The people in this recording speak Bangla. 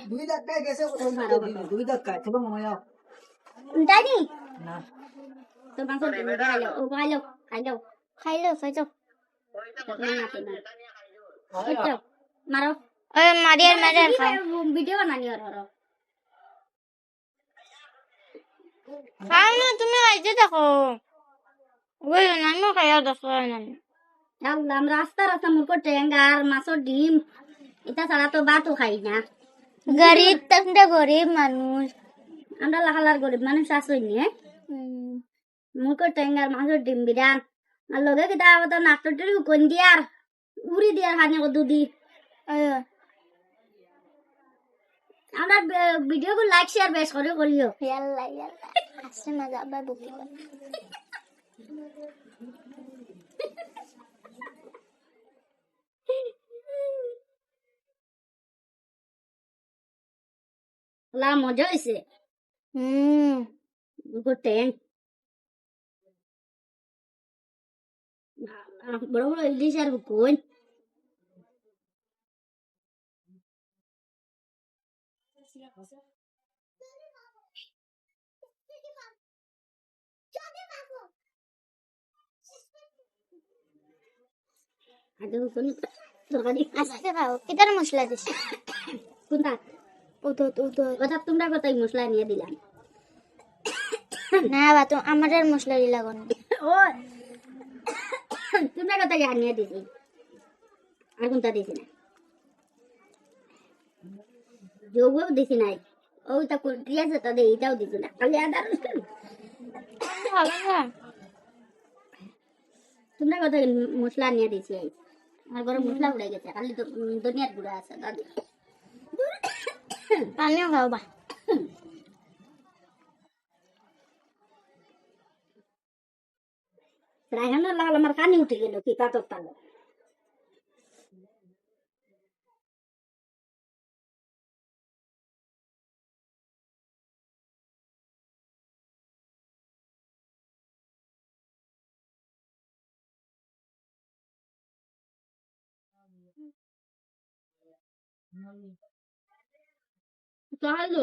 দুই ধাক্কায় গেছে দুই ধাক্কায় তবে মনে হয় Daddy, না tôi bán số tiền cái này ô hai lô phải đâu hết đâu mà đâu মারিয়ার video বানানি আর খাও না তুমি আইতে দেখো ওই না আমি খাইয়া দেখো না আমরা রাস্তা রাস্তা মুখ টেঙ্গা আর মাছের ডিম এটা ছাড়া তো ভাতও খাই না গরিব তোমরা গরিব মানুষ আমরা লাহালার গরিব মানুষ আসই নি মুখ টেঙ্গার মাছের ডিম বিরান আর লগে কিতা তো নাকটরি কোন দিয়ার উড়ি দিয়ার হানে দুদি আমরা ভিডিও কো লাইক শেয়ার বেশ করে করিও ইয়াল্লা আসে মজা আবার বুকি লা মজা হইছে ট্যাং বড় বড় ইলিশ আর কোন আদু কোন তরকারি আস্তে খাও কিটার মশলা দিছ কোনটা কথা তোমরা কথাই মশলা নিয়ে দিলাম না বা তো আমাদের মশলা দিলা কোন ও তোমরা কথা নিয়ে দিছি আর কোনটা দিছি না যোগও দিছি নাই ওইটা কোনটি আছে তাদের এইটাও দিছি না খালি আদা রসুন ভালো না তোমরা কথা মশলা নিয়ে দিছি আমার ঘরে মশলা উড়ে গেছে খালি তো ধনিয়ার গুঁড়া আছে দাদি পানিও খাও বা রায়হানা লাল আমার কানে উঠে গেল কি পাতর তালো তাহলে